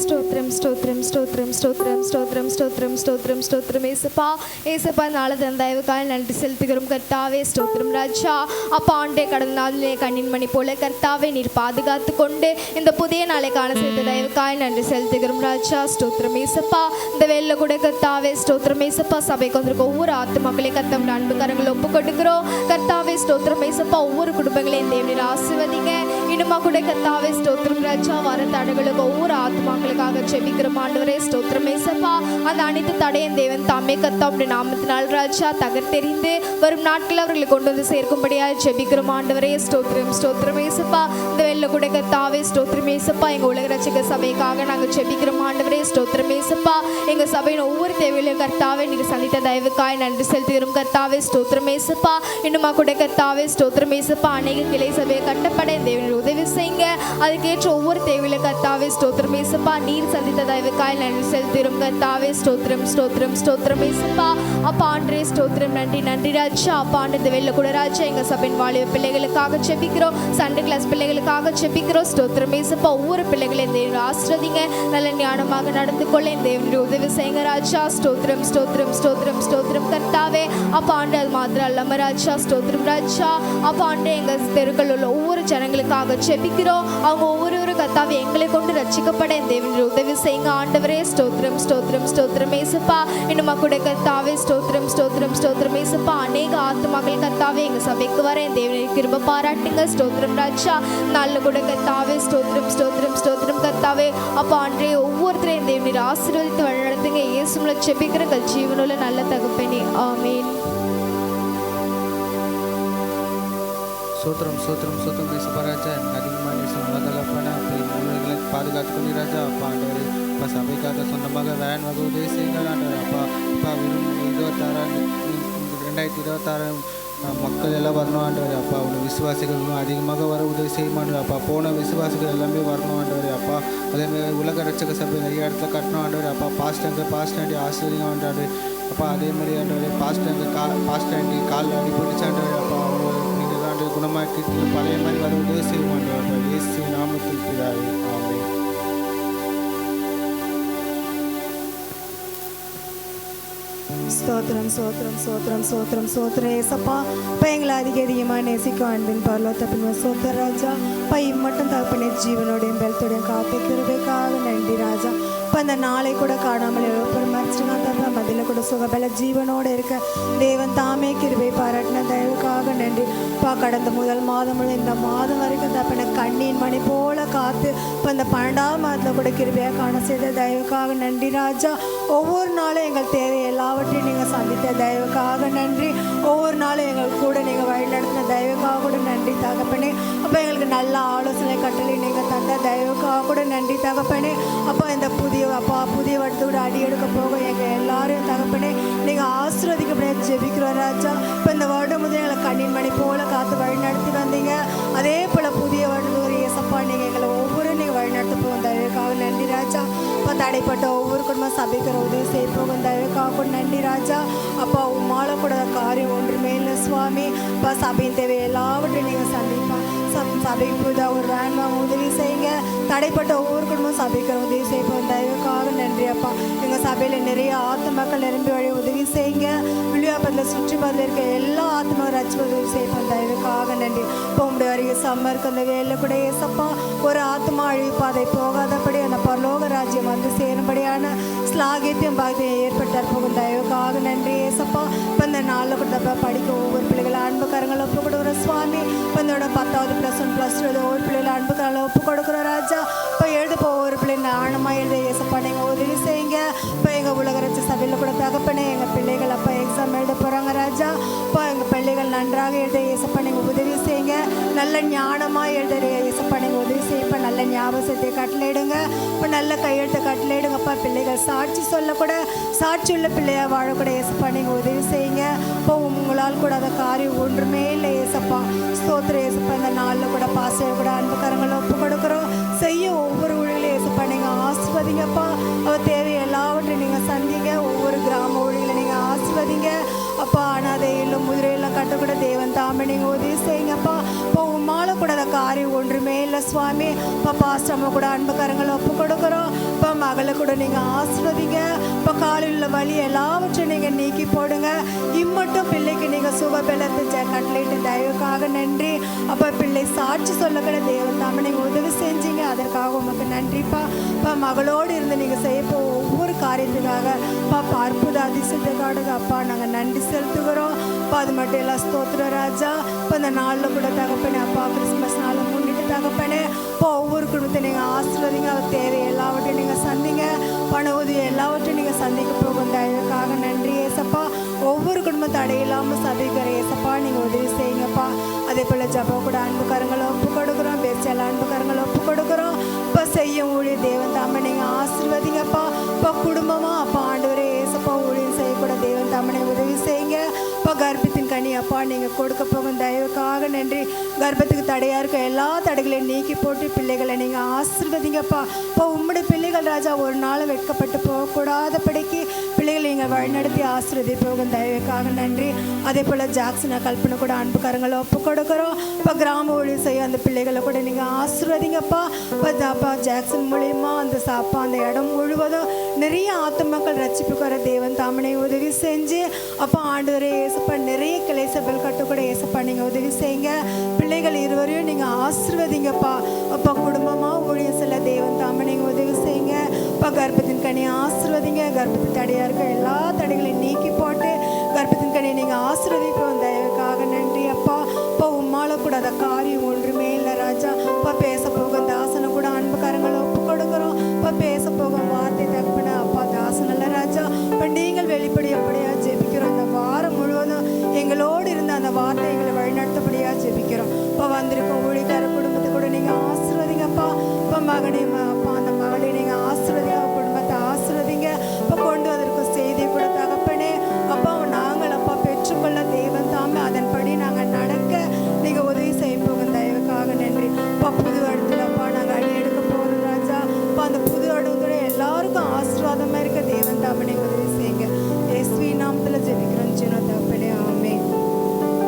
ஸ்தோத்திரம் ஸ்தோத்திரம் ஸ்தோத்திரம் ஸ்தோத்திரம் ஸ்தோத்திரம் ஸ்தோத்திரம் ஸ்தோத்திரம் ஸ்தோத்திரம் ஏசப்பா ஏசப்பா நாளை தயவுக்காக நன்றி செலுத்துகிறோம் கர்த்தாவே ஸ்தோத்திரம் ராஜா அப்பா ஆண்டே கடந்த நாளிலே கண்ணின் மணி போல கர்த்தாவே நீர் பாதுகாத்து கொண்டு இந்த புதிய நாளை காண செய்த தயவுக்காக நன்றி செலுத்துகிறோம் ராஜா ஸ்தோத்திரம் ஏசப்பா இந்த வேலையில கூட கர்த்தாவே ஸ்தோத்திரம் ஏசப்பா சபைக்கு வந்திருக்க ஒவ்வொரு ஆத்துமக்களே கர்த்தம் அன்பு கரங்களை ஒப்பு கொடுக்கிறோம் கர்த்தாவே ஸ்தோத்திரம் ஏசப்பா ஒவ்வொரு குடும்பங்களையும் தேவனில் ஆசீர்வதிங்க இன்னுமா கூட கர்த்தாவே ஸ்தோத்திரம் ராஜா வர தடைகளுக்கு ஒவ்வொரு ஆத்மாக்களுக்காக ஜெபிக்கிறோம் ஆண்டவரே ஸ்தோத்திரம் ஏசப்பா அந்த அனைத்து தடையும் தேவன் தாமே கர்த்தாவுடைய நாமத்தினால் ராஜா தகர்த்தெறிந்து வரும் நாட்கள் அவர்களை கொண்டு வந்து சேர்க்கும்படியாக ஜெபிக்கிறோம் ஆண்டவரே ஸ்தோத்திரம் ஸ்தோத்திரம் ஏசப்பா இந்த வெள்ள கூட கர்த்தாவே ஸ்தோத்திரம் ஏசப்பா எங்க உலக ரட்சக சபைக்காக நாங்கள் ஜெபிக்கிறோம் ஆண்டவரே ஸ்தோத்திரம் ஏசப்பா எங்க சபையின் ஒவ்வொரு தேவையிலும் கர்த்தாவே நீங்க சந்தித்த தயவுக்காய் நன்றி செலுத்துகிறோம் கர்த்தாவே ஸ்தோத்திரம் ஏசப்பா இன்னுமா கூட கர்த்தாவே ஸ்தோத்திரம் ஏசப்பா அநேக கிளை சபையை கட்டப்பட தேவனுடைய உதவி செய்யுங்க அதுக்கேற்ற ஒவ்வொரு தேவையிலும் கர்த்தாவே ஸ்தோத்திரம் ஏசப்பா நீர் சந்தித்த தயவுக்காய் நன்றி செலுத்துகிறோம் கர்த்தாவே ஸ்தோத்திரம் ஸ்தோத்திரம் ஸ்தோத்திரம் ஏசப்பா அப்பா ஆண்டரே ஸ்தோத்திரம் நன்றி நன்றி ராஜா அப்பா ஆண்டு இந்த வெள்ள கூட ராஜா எங்க சபையின் வாலிப பிள்ளைகளுக்காக ஜெபிக்கிறோம் சண்டே கிளாஸ் பிள்ளைகளுக்காக ஜெபிக்கிறோம் ஸ்தோத்திரம் ஏசப்பா ஒவ்வொரு பிள்ளைகளையும் தேவன் ஆசீர்வதிங்க நல்ல ஞானமாக நடந்து கொள்ள தேவனுடைய உதவி செய்யுங்க ராஜா ஸ்தோத்திரம் ஸ்தோத்திரம் ஸ்தோத்திரம் ஸ்தோத்திரம் கர்த்தாவே அப்பா ஆண்டு அது மாத்திரம் அல்லம ராஜா ஸ்தோத்திரம் ராஜா அப்பா ஆண்டு எங்க தெருக்கள் உள்ள ஒவ்வொரு ஜனங்களுக்காக ஜெபிக்கிறோம் அவங்க ஒவ்வொரு கர்த்தாவே எங்களை கொண்டு ரட்சிக்கப்பட தேவனுடைய உதவி செய்யுங்க ஆண்டவரே ஸ்தோத்திரம் ஸ்தோத்திரம் ஸ்தோத்திரம் ஏசப்பா இன்னுமா கூட கர்த்தாவே ஸ்தோத்திரம் ஸ்தோத்திரம் ஸ்தோத்திரம் ஏசப்பா அநேக ஆத்துமக்கள் கர்த்தாவே எங்க சபைக்கு வர தேவனை கிருபை பாராட்டுங்க ஸ்தோத்திரம் ராஜா நல்ல கூட கர்த்தாவே ஸ்தோத்திரம் ஸ்தோத்திரம் ஸ்தோத்திரம் கர்த்தாவே அப்பா அன்றே ஒவ்வொருத்தரையும் தேவனை ஆசீர்வதித்து வழிநடத்துங்க இயேசுவுல ஜெபிக்கிற ஜீவனுள்ள நல்ல தகப்பனே ஆமென் சோத்திரம் சோத்திரம் சோத்திரம் ஏசப்பா ராஜா அதிகமாக நேசம் பாதுகாத்து கொண்டு ராஜா அப்பா ஆண்டவர் இப்போ சபைக்காக சொந்தமாக வேன் வகை உதவி செய்யுங்கள் ஆண்டவர் அப்பா இப்போ 2026 மக்கள் எல்லாம் வரணும் ஆண்டவர் அப்பா அவங்க விசுவாசிகள் அதிகமாக வர உதவி செய்ய மாட்டோம் அப்பா போன விசுவாசிகள் எல்லாமே வரணும் ஆண்டவர் அப்பா அதேமாதிரி உலக ரட்சக சபை நிறைய இடத்துல கட்டணும் ஆண்டவர் அப்பா பாஸ்டாண்டி ஆசிரியங்க ஆண்டவர் அப்பா அதேமாதிரி ஆண்டவர் பாஸ்டாண்டி காலில் அடிபட்டுச்சு ஆண்டவர் அப்பா அவங்க நீங்கள் ஆண்டவர் குணமாக்கி பழைய மாதிரி வர உதவி செய்ய மாட்டோம் அப்பா இயேசு நாமத்தில் பிதாவே ஆமென் ஸ்தோத்திரம் ஸ்தோத்திரம் ஸ்தோத்திரம் ஸ்தோத்திரம் ஸ்தோத்திரம் ஏசப்பா இப்போ எங்களை அதிகமாக நேசிக்கும் அன்பின் பரலோகத்தின் ஸ்தோத்திர ராஜா இப்போ மட்டும் தகப்பனே ஜீவனோடையும் பெலத்தோடையும் காத்து கிருபைக்காக நன்றி ராஜா இப்போ அந்த நாளை கூட காணாமல் மறைச்சிருங்க தப்ப மதியில் கூட சுகபல ஜீவனோடு இருக்க தேவன் தாமே கிருபை பாராட்டின தயவுக்காக நன்றி இப்போ கடந்த முதல் மாதம் இந்த மாதம் வரைக்கும் தப்பன கண்ணின் மணி போல காத்து இப்போ இந்த 12ஆம் மாதத்தில் கூட கிருபையாக காண செய்த தயவுக்காக நன்றி ராஜா ஒவ்வொரு நாளும் எங்கள் தேவை எல்லாவற்றையும் நீங்கள் சந்தித்த தயவுக்காக நன்றி ஒவ்வொரு நாளும் எங்கள் கூட நீங்கள் வழிநடத்தின தயவுக்காக கூட நன்றி தகப்பனே அப்போ எங்களுக்கு நல்ல ஆலோசனை கட்டளை நீங்கள் தந்த தயவுக்காக கூட நன்றி தகப்பனே அப்போ இந்த புதிய வருடத்தோட அடி எடுக்க போக எங்கள் எல்லாரையும் தகப்பனே நீங்கள் ஆசீர்வதிக்கப்படியா ஜெபிக்கிறோம் ராஜா இப்போ இந்த வருடம் முதல் எங்களை கண்ணின் மணி போல காத்து வழி நடத்தி வந்தீங்க அதே போல் புதிய வருடத்தோட ஏசப்பா நீங்கள் எங்களை ஒவ்வொரு நீங்கள் வழி நடத்த போகும் தயவுக்காக நன்றி ராஜா இப்போ தடைப்பட்ட ஒவ்வொரு குடும்பம் சபைக்கிற உதவி செய்ய போகும் தயவுக்காக கூட நன்றி ராஜா அப்பா உம்மால கூட காரியம் ஒன்றுமே இல்லை சுவாமி இப்போ சபையின் தேவை எல்லாவற்றையும் நீங்கள் சந்திப்பா சபைக்கு புதிதாக ஒரு வேன் உதவி செய்யுங்க தடைப்பட்ட ஒவ்வொரு குடும்பம் சபைக்கு உதவி செய்ய தயவுக்காக நன்றி அப்பா எங்கள் சபையில் நிறைய ஆத்மாக்கள் நிரம்பி வழி உதவி செய்யுங்க விழுவாப்பத்தில் சுற்றி பதில் இருக்க எல்லா ஆத்மாவும் ரச்சு உதவி செய்ய தயவுக்காக நன்றி இப்போ உங்களுடைய வரைய சம்மருக்கு அந்த வேலை கூட ஏசப்பா ஒரு ஆத்மா அழிப்பு அதை போகாதபடி அந்த பரலோக ராஜ்யம் வந்து சேரும்படியான ஸ்லாகியத்தையும் பாகியம் ஏற்பட்டார் போகும் தயவுக்காக நன்றி ஏசப்பா இப்போ இந்த நாளில் கூட படிக்க ஒவ்வொரு பிள்ளைகளை அன்பு கரங்களை ஒப்பு கொடுக்குற சுவாமி இப்போ இதோட 10வது +1 +2 ஒவ்வொரு பிள்ளைகளை அன்பு கரங்களை ஒப்பு கொடுக்குற ராஜா இப்போ எழுத ஒவ்வொரு பிள்ளைங்க ஆழமாக எழுத ஏசப்பா நீங்கள் உதவி செய்யுங்க இப்போ எங்கள் உலக ரட்ச சபையில் கூட தகப்பனே எங்கள் பிள்ளைகள் அப்போ எக்ஸாம் எழுத போகிறாங்க ராஜா இப்போ எங்கள் பிள்ளைகள் நன்றாக எழுத ஏசப்பா நீங்கள் உதவி செய்யுங்க நல்ல ஞானமாக எழுத ஏசப்பா நீங்கள் உதவி செய்யப்பா நல்ல ஞாபகத்தை கட்டளையிடுங்க இப்போ நல்ல கையெழுத்தை கட்டளையிடுங்கப்பா பிள்ளைகள் சாட்சி சொல்லக்கூட சாட்சி உள்ள பிள்ளையாக வாழக்கூட ஏசப்பா நீங்கள் உதவி செய்யுங்க இப்போ உங்களால் கூட அந்த காரியம் ஒன்றுமே இல்லை ஏசப்பா ஸ்தோத்திர ஏசப்பா இந்த நாளில் கூட பாசையை கூட அன்பு கரங்களை ஒப்பு கொடுக்குறோம் செய்ய ஒவ்வொரு ஊழியர்களையும் ஏசப்பா நீங்கள் ஆசீர்வதிங்கப்பா அவர் தேவை எல்லாவற்றையும் நீங்கள் சந்திங்க ஒவ்வொரு கிராம ஊழியர்களை நீங்கள் ஆசீர்வதிங்க அப்பா அனாதையிலும் முதிரையெல்லாம் கட்டக்கூட தேவன் தாமே நீங்கள் உதவி செய்யுங்கப்பா இப்போ உம்மால கூட அந்த காரியம் ஒன்றுமே இல்லை சுவாமி இப்போ பாஸ்டம்மா கூட அன்பு கரங்களை ஒப்பு கொடுக்குறோம் இப்போ பிள்ளைகளை கூட நீங்கள் ஆசீர்வதிங்க. இப்போ காலில் உள்ள வலி எல்லாவற்றையும் நீங்கள் நீக்கி போடுங்க. இம்மட்டும் பிள்ளைக்கு நீங்கள் சுகபலத்தை கட்டளையிட்டு தயவுக்காக நன்றி. அப்போ பிள்ளை சாட்சி சொல்லக்கூட தேவன் தாமே நீங்கள் உதவி செஞ்சீங்க, அதற்காக உமக்கு நன்றிப்பா. இப்போ மகளோடு இருந்து நீங்கள் செய்ய ஒவ்வொரு காரியத்துக்காக பாப்பா அற்புத அதிசயத்துக்காக அப்பா நாங்கள் நன்றி செலுத்துகிறோம். இப்போ அது மட்டும் இல்லை ஸ்தோத்திரம் ராஜா. இப்போ இந்த நாளில் கூட தகப்பனே அப்பா கிறிஸ்மஸ் நாளை முன்னிட்டு தகப்பனே இப்போ ஒவ்வொரு குடும்பத்தை நீங்கள் ஆசீர்வதிங்க. அவர் தேவை எல்லாவற்றையும் நீங்கள் சந்திங்க. பண உதவி எல்லாவற்றையும் நீங்கள் சந்திக்க போகும் தயவுக்காக நன்றி ஏசப்பா. ஒவ்வொரு குடும்பத்தை அடையில்லாமல் சதிக்கிற ஏசப்பா நீங்கள் உதவி செய்யுங்கப்பா. அதே போல் ஜபா கூட அன்பு கரங்களை ஒப்பு கொடுக்குறோம். பேச்செல்லாம் அன்பு கரங்களை ஒப்பு கொடுக்குறோம். இப்போ செய்யும் ஊழிய தேவன் தாமே நீங்கள் ஆசீர்வதிங்கப்பா. இப்போ குடும்பமாக அப்பா ஆண்டவரே ஏசப்பா ஊழியம் செய்யக்கூட தேவன் தாமே உதவி செய்யுங்க. இப்போ கர்ப்பத்தின் கனி அப்பா நீங்கள் கொடுக்க போகும் தயவுக்காக நன்றி. கர்ப்பத்துக்கு தடையாக இருக்க எல்லா தடைகளையும் நீக்கி போட்டு பிள்ளைகளை நீங்கள் ஆசீர்வதிங்கப்பா. இப்போ உம்முடைய பிள்ளைகள் ராஜா ஒரு நாள் வெட்கப்பட்டு போகக்கூடாதபடிக்கு பிள்ளைகளை நீங்கள் வழிநடத்தி ஆசீர்வதி போகும் தயவுக்காக நன்றி. அதே போல் ஜாக்சனை கல்பனை கூட அன்பு கரங்களை ஒப்பு கொடுக்குறோம். இப்போ கிராம ஊழியம் செய்ய அந்த பிள்ளைகளை கூட நீங்கள் ஆசீர்வதிங்கப்பா. இப்போ அப்பா ஜாக்சன் மூலியமா அந்த சாப்பா அந்த இடம் முழுவதும் நிறைய ஆத்துமக்கள் ரட்சிப்புக்கு வர தேவன் தாமனை உதவி செஞ்சு அப்போ ஆண்டவரே ஏசப்பா நிறைய கிளை சபைகள் கட்டுக்கூட ஏசப்பா நீங்கள் உதவி செய்யுங்க. பிள்ளைகள் இருவரையும் நீங்கள் ஆசீர்வதிங்கப்பா. அப்போ குடும்பமாக ஊழியம் செல்ல தேவன் தாமனை உதவி செய்யுங்க. இப்போ கர்ப்பத்தின் கனி ஆசீர்வதிங்க. கர்ப்பத்தின் தடையாக இருக்க எல்லா தடைகளையும் நீக்கி போட்டு கர்ப்பத்தின் கனியை நீங்கள் ஆசீர்வதிப்போம் தயவுக்காக நன்றி அப்பா. இப்போ உம்மால கூட அந்த காரியம் ஒன்றுமே இல்லை ராஜா. இப்போ பேச போகும் தாசனை கூட அன்பு கரங்களை ஒப்பு கொடுக்குறோம். இப்போ பேச போகும் வார்த்தை தகப்பன அப்பா தாசன் இல்லை ராஜா. இப்போ நீங்கள் வெளிப்படையபடியாக ஜெபிக்கிறோம். இந்த வாரம் முழுவதும் எங்களோடு இருந்த அந்த வார்த்தை எங்களை வழிநடத்தபடியாக ஜெபிக்கிறோம். இப்போ வந்திருக்கோம் ஊழியக்கார குடும்பத்தை கூட நீங்கள் ஆசீர்வதிங்கப்பா. இப்போ மகனையும் அப்பா அந்த மகளினை